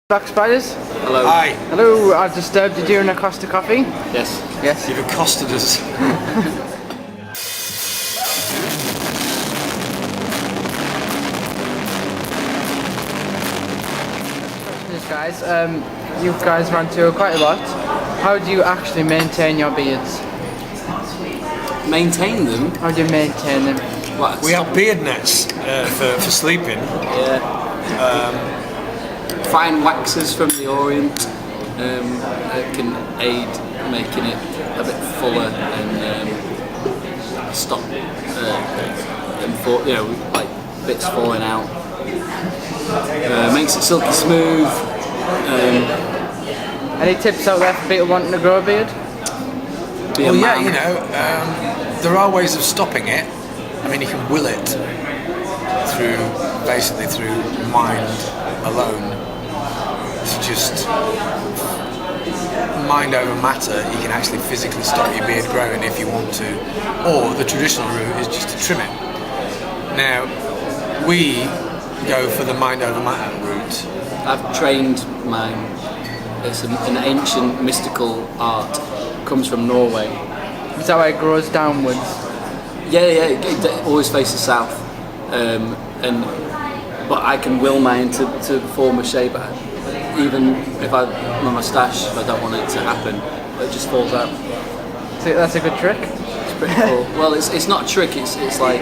Black Spiders. Hello. Hi. Hello, I've disturbed you during a Costa Coffee. Yes. Yes. You've accosted us. Yes, guys. You guys run tour quite a lot. How do you actually maintain your beards? Maintain them? How do you maintain them? What? We have beard nets for sleeping. Yeah. Fine waxes from the Orient can aid making it a bit fuller and stop like bits falling out. Makes it silky smooth. Any tips out there for people wanting to grow a beard? Be a Well, yeah, man. you know, there are ways of stopping it. I mean, you can will it through mind alone. It's just mind over matter. You can actually physically stop your beard growing if you want to, or the traditional route is just to trim it. Now, we go for the mind over matter route. I've trained mine. It's an ancient mystical art. Comes from Norway. Is that why it grows downwards? Yeah, it always faces south. But I can will mine to form a shape. Even if my moustache, if I don't want it to happen, it just falls out. So that's a good trick. It's pretty cool. Well, it's not a trick. It's like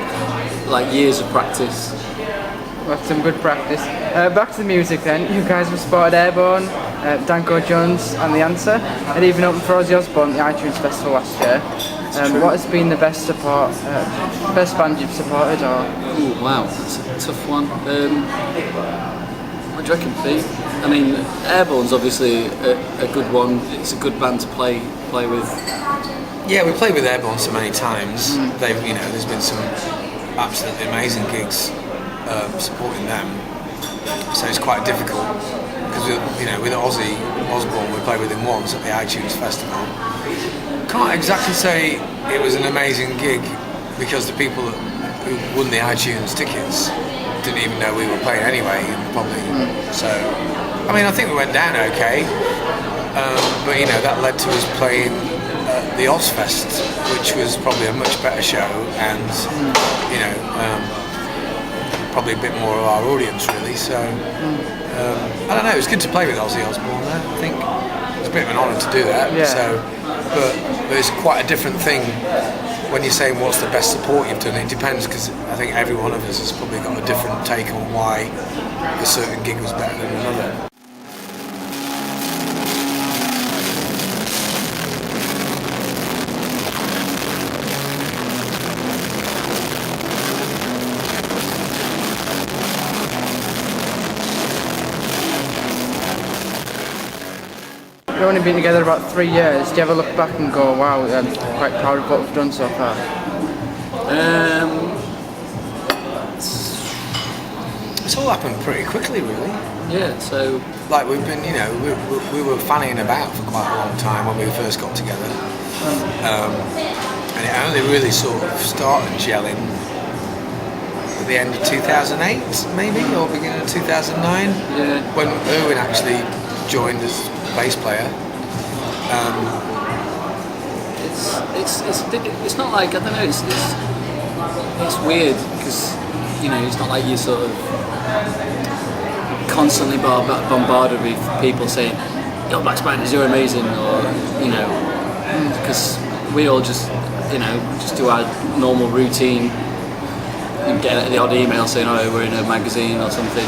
years of practice. That's some good practice. Back to the music then. You guys were spotted Airborne, Danko Jones and The Answer, and even opened for Ozzy Osbourne at the iTunes Festival last year. What has been the best band you've supported? Or? Ooh, wow, that's a tough one. What do you reckon, Pete? I mean, Airborne's obviously a good one. It's a good band to play with. Yeah, we played with Airborne so many times. There's been some absolutely amazing gigs supporting them. So it's quite difficult because with Ozzy Osbourne, we played with him once at the iTunes Festival. Can't exactly say it was an amazing gig because the people who won the iTunes tickets didn't even know we were playing anyway, probably. So, I mean, I think we went down okay, but that led to us playing the Ozfest, which was probably a much better show, and probably a bit more of our audience, really. So, I don't know. It was good to play with Ozzy Osbourne there. I think it's a bit of an honour to do that. Yeah. So, but it's quite a different thing when you're saying what's the best support you've done. It depends, because I think every one of us has probably got a different take on why a certain gig was better than another. We've only been together about 3 years. Do you ever look back and go, wow, I'm quite proud of what we've done so far? It's all happened pretty quickly, really. Yeah, so Like we've been, we were fanning about for quite a long time when we first got together, and it only really sort of started gelling at the end of 2008, maybe, or beginning of 2009. Yeah. When Erwin actually joined as bass player. It's not like, I don't know. It's weird because it's not like you sort of constantly bombarded with people saying, "Yo, Black Spiders, you're amazing," or because we all just do our normal routine and get the odd email saying, "Oh, we're in a magazine or something."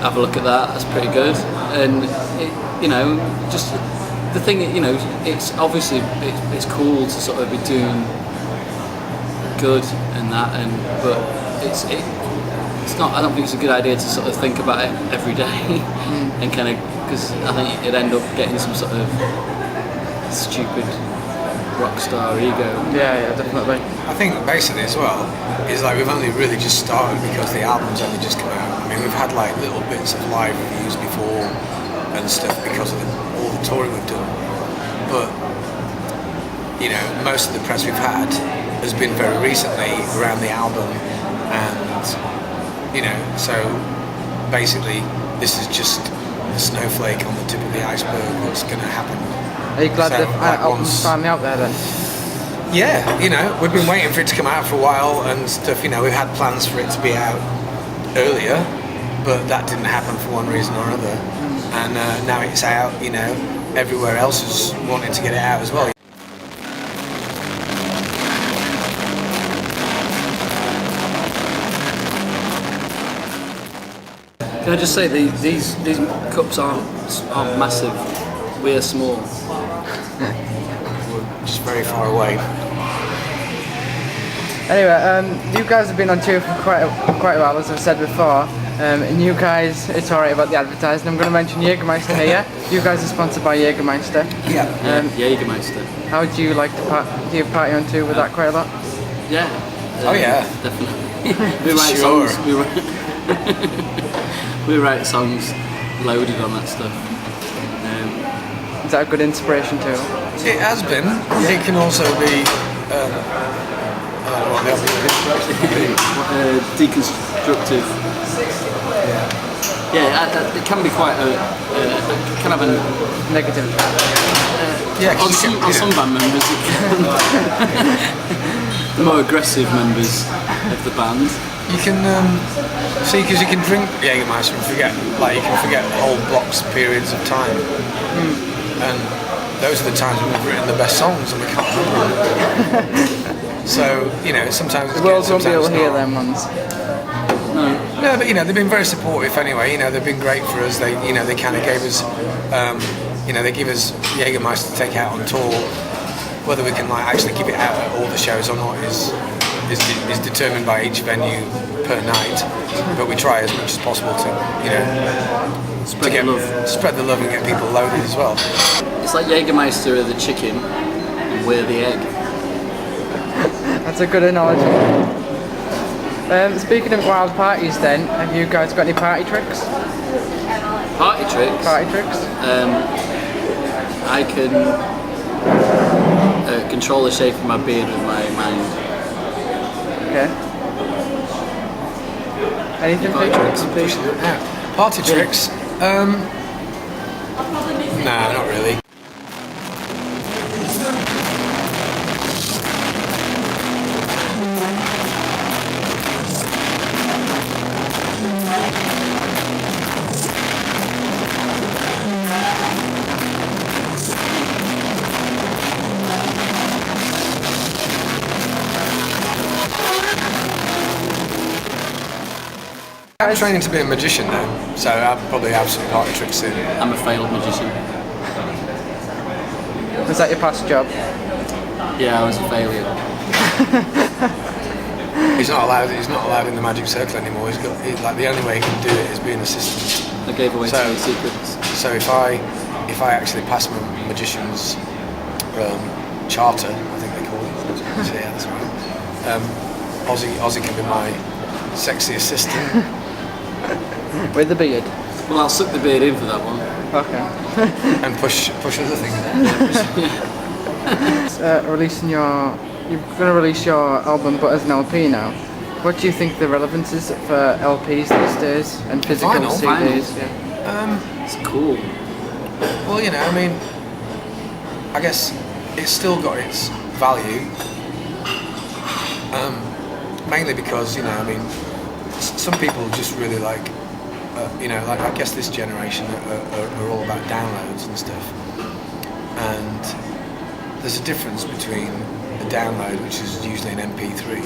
Have a look at that. That's pretty good, and just the thing. It's obviously it's cool to sort of be doing good and that, but it's not. I don't think it's a good idea to sort of think about it every day and kind of, because I think it'd end up getting some sort of stupid rock star ego. Yeah, definitely. I think basically as well is like we've only really just started because the album's only just come out. I mean, we've had like little bits of live reviews before and stuff because of all the touring we've done, but most of the press we've had has been very recently around the album, and so basically this is just the snowflake on the tip of the iceberg. What's going to happen? Are you glad So, the like, album's once- finally out there then? Yeah, you know, we've been waiting for it to come out for a while and stuff. You know, we've had plans for it to be out earlier, but that didn't happen for one reason or another. And now it's out. You know, everywhere else is wanting to get it out as well. Can I just say these cups aren't massive. We're small. We're just very far away. Anyway, you guys have been on tour for quite a while, as I've said before. And you guys, it's alright about the advertising. I'm going to mention Jägermeister here. You guys are sponsored by Jägermeister. Yeah. Jägermeister. How do you like to do you party on tour with that quite a lot? Yeah. Oh yeah. Definitely. We write Sure. songs. We write songs loaded on that stuff. Is that a good inspiration too? It has been. It can also be. What the opposite. Deconstructive. Yeah, it can be quite kind of a Negative. Yeah, 'cause you on can- some band members, it can, the more aggressive members of the band. You can see, because you can drink Jägermeister and forget, like you can forget whole blocks, periods of time, and those are the times when we've written the best songs and we can't remember them. So you know, sometimes it's The world good, won't be able to sometimes hear not. them ones. No, but you know, they've been very supportive anyway. You know, they've been great for us. They kind of gave us, they give us Jägermeister to take out on tour. Whether we can like actually keep it out at all the shows or not is determined by each venue per night. But we try as much as possible to, Spread the love. spread the love and get people loaded as well. It's like Jägermeister are the chicken, and we're the egg. That's a good analogy. Speaking of wild parties then, have you guys got any party tricks? Party tricks. Party tricks? I can control the shape of my beard with my mind. Okay. Anything Party tricks. please? Yeah. Party tricks? No, not really. I'm training to be a magician now, so I'll probably have some party tricks soon. I'm a failed magician. Was that your past job? Yeah, I was a failure. He's not allowed in the magic circle anymore. Like the only way he can do it is be an assistant. I gave away So- too many secrets. So if I actually pass my magician's charter, I think they call it. So yeah, that's right. Ozzy can be my sexy assistant. With the beard? Well, I'll suck the beard in for that one. Okay. And push other things. You're going to release your album but as an LP now. What do you think the relevance is for LPs these days and physical Vinyl? CDs? Yeah. It's cool. Well, I mean, I guess it's still got its value. Mainly because, I mean, some people just really like, like I guess this generation are all about downloads and stuff. And there's a difference between a download, which is usually an MP3,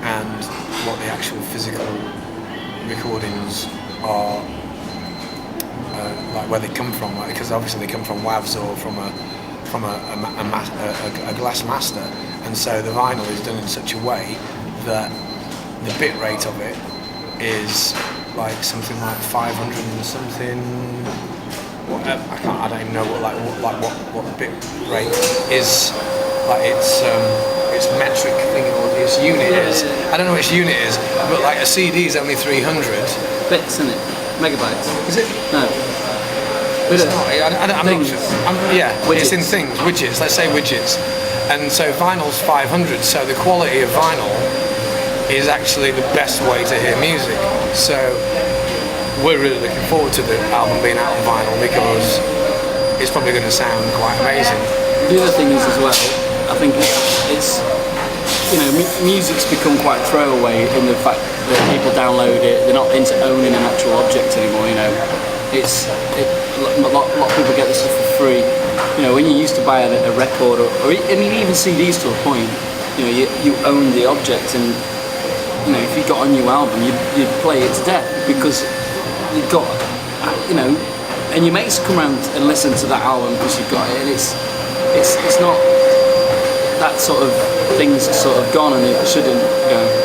and what the actual physical recordings are, like where they come from, like, because obviously they come from WAVs or from a glass master, and so the vinyl is done in such a way that the bit rate of it is like something like 500 and something. I don't even know what the bit rate is. Like its metric thing or its unit is. I don't know which unit is, but like a CD is only 300. Bits, isn't it? Megabytes. Is it? No. It's not. I'm not Things. sure. It's in things, widgets. Let's say widgets. And so vinyl's 500. So the quality of vinyl is actually the best way to hear music. So we're really looking forward to the album being out on vinyl because it's probably going to sound quite amazing. The other thing is as well, I think it's you know, music's become quite throwaway in the fact that people download it. They're not into owning an actual object anymore. You know, a lot of people get this stuff for free. You know, when you used to buy a record, or I mean even CDs to a point, you know, you own the object, and you know, if you got a new album, you'd play it to death because you've got, you know, and your mates come around and listen to that album because you've got it, and it's not that sort of thing's sort of gone, and it shouldn't go.